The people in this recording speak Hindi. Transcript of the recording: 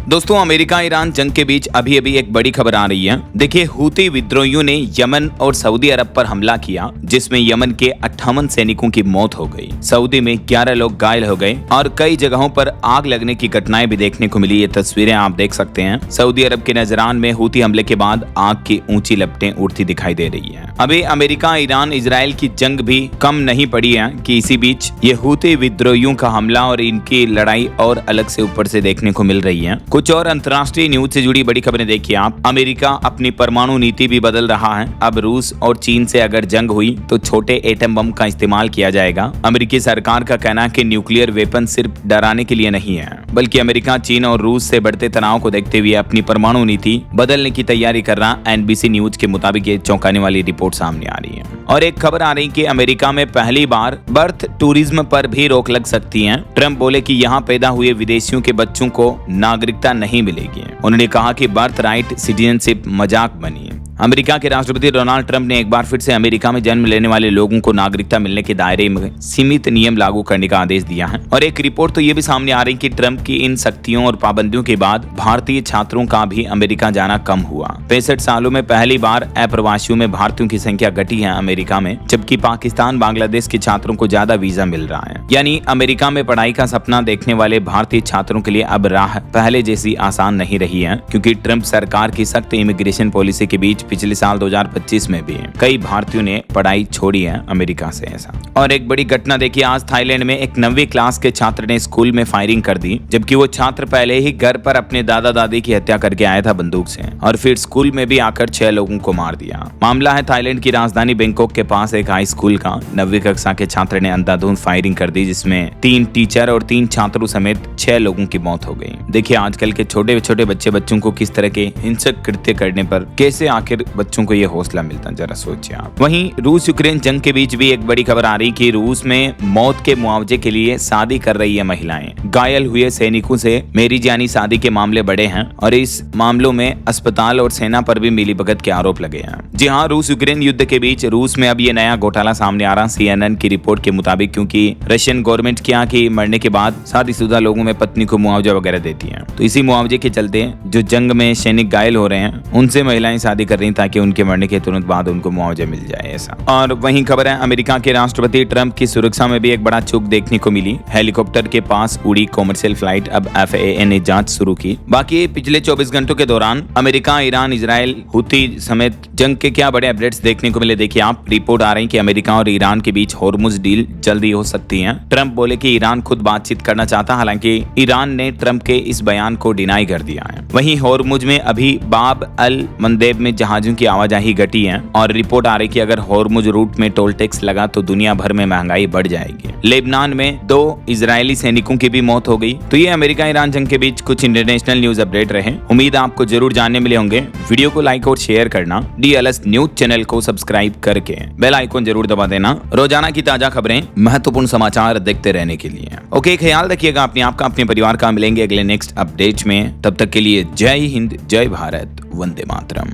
दोस्तों, अमेरिका ईरान जंग के बीच अभी अभी एक बड़ी खबर आ रही है। देखिए, हूती विद्रोहियों ने यमन और सऊदी अरब पर हमला किया, जिसमें यमन के 58 सैनिकों की मौत हो गई। सऊदी में 11 लोग घायल हो गए और कई जगहों पर आग लगने की घटनाएं भी देखने को मिली। ये तस्वीरें आप देख सकते हैं। सऊदी अरब के नजरान में हूती हमले के बाद आग की ऊंची लपटें उड़ती दिखाई दे रही है। अभी अमेरिका ईरान इजराइल की जंग भी कम नहीं पड़ी है कि इसी बीच ये हूती विद्रोहियों का हमला और इनकी लड़ाई और अलग से ऊपर से देखने को मिल रही है। कुछ और अंतर्राष्ट्रीय न्यूज से जुड़ी बड़ी खबरें देखिए आप। अमेरिका अपनी परमाणु नीति भी बदल रहा है। अब रूस और चीन से अगर जंग हुई तो छोटे एटम बम का इस्तेमाल किया जाएगा। अमेरिकी सरकार का कहना है कि न्यूक्लियर वेपन सिर्फ डराने के लिए नहीं है, बल्कि अमेरिका चीन और रूस से बढ़ते तनाव को देखते हुए अपनी परमाणु नीति बदलने की तैयारी कर रहा। एनबीसी न्यूज के मुताबिक ये चौंकाने वाली रिपोर्ट सामने आ रही है। और एक खबर आ रही कि अमेरिका में पहली बार बर्थ टूरिज्म पर भी रोक लग सकती है। ट्रंप बोले कि यहाँ पैदा हुए विदेशियों के बच्चों को नागरिकता नहीं मिलेगी। उन्होंने कहा कि बर्थ राइट सिटीजनशिप मजाक बनी है। अमेरिका के राष्ट्रपति डोनाल्ड ट्रंप ने एक बार फिर से अमेरिका में जन्म लेने वाले लोगों को नागरिकता मिलने के दायरे में सीमित नियम लागू करने का आदेश दिया है। और एक रिपोर्ट तो ये भी सामने आ रही कि ट्रंप की इन सख्तियों और पाबंदियों के बाद भारतीय छात्रों का भी अमेरिका जाना कम हुआ। 65 सालों में पहली बार अप्रवासियों में भारतीयों की संख्या घटी है अमेरिका में, जबकि पाकिस्तान बांग्लादेश के छात्रों को ज्यादा वीजा मिल रहा है। यानी अमेरिका में पढ़ाई का सपना देखने वाले भारतीय छात्रों के लिए अब राह पहले जैसी आसान नहीं रही है, क्योंकि ट्रंप सरकार की सख्त इमिग्रेशन पॉलिसी के बीच पिछले साल 2025 में भी कई भारतीयों ने पढ़ाई छोड़ी है अमेरिका से। ऐसा और एक बड़ी घटना देखिए, आज थाईलैंड में एक 9वीं क्लास के छात्र ने स्कूल में फायरिंग कर दी, जबकि वो छात्र पहले ही घर पर अपने दादा दादी की हत्या करके आया था बंदूक से, और फिर स्कूल में भी आकर 6 लोगों को मार दिया। मामला है थाईलैंड की राजधानी बैंकॉक के पास एक हाई स्कूल का। 9वीं कक्षा के छात्र ने अंधाधुंध फायरिंग कर दी, जिसमें 3 टीचर और 3 छात्रों समेत 6 लोगों की मौत हो गई। देखिए, आजकल के छोटे छोटे बच्चों को किस तरह के हिंसक कृत्य करने पर कैसे आखिर बच्चों को ये हौसला मिलता, जरा सोचिए आप। वहीं रूस यूक्रेन जंग के बीच भी एक बड़ी खबर आ रही कि रूस में मौत के मुआवजे के लिए शादी कर रही है महिलाएं। घायल हुए सैनिकों से मेरी जानी शादी के मामले बढ़े हैं और इस मामलों में अस्पताल और सेना पर भी मिलीभगत के आरोप लगे हैं। जी हाँ, रूस यूक्रेन युद्ध के बीच रूस में अब ये नया घोटाला सामने आ रहा। CNN की रिपोर्ट के मुताबिक, क्योंकि रशियन गवर्नमेंट क्या कि मरने के बाद शादीशुदा लोगों में पत्नी को मुआवजा वगैरह देती है, तो इसी मुआवजे के चलते जो जंग में सैनिक घायल हो रहे हैं उनसे महिलाएं शादी कर रही ताकि उनके मरने के तुरंत बाद उनको मुआवजा मिल जाए। ऐसा और वहीं खबर है, अमेरिका के राष्ट्रपति ट्रंप की सुरक्षा में भी एक बड़ा चूक देखने को मिली। हेलीकॉप्टर के पास उड़ी कॉमर्शियल फ्लाइट, अब FAA ने जांच शुरू की। बाकी पिछले 24 घंटों के दौरान अमेरिका, ईरान, इजराइल, हूती समेत जंग के क्या बड़े अपडेट्स देखने को मिले। देखिए आप, रिपोर्ट आ रही कि अमेरिका और ईरान के बीच होर्मुज डील जल्दी हो सकती है। ट्रंप बोले कि ईरान खुद बातचीत करना चाहता, हालांकि ईरान ने ट्रंप के इस बयान को डिनाई कर दिया है। वहीं होर्मुज में अभी बाब अल मंदेब में जहाजों की आवाजाही घटी है और रिपोर्ट आ रही कि अगर होर्मुज रूट में टोल टैक्स लगा तो दुनिया भर में महंगाई बढ़ जाएगी। लेबनान में 2 इजरायली सैनिकों की भी मौत हो गई। तो ये अमेरिका ईरान जंग के बीच कुछ इंटरनेशनल न्यूज अपडेट रहे। उम्मीद आपको जरूर जानने मिले होंगे। वीडियो को लाइक और शेयर करना, DLS न्यूज चैनल को सब्सक्राइब करके बेल आइकन जरूर दबा देना, रोजाना की ताजा खबरें, महत्वपूर्ण समाचार देखते रहने के लिए। ओके, ख्याल रखिएगा अपने आप का, अपने परिवार का। मिलेंगे अगले नेक्स्ट अपडेट में। तब तक के लिए जय हिंद, जय भारत, वंदे मातरम।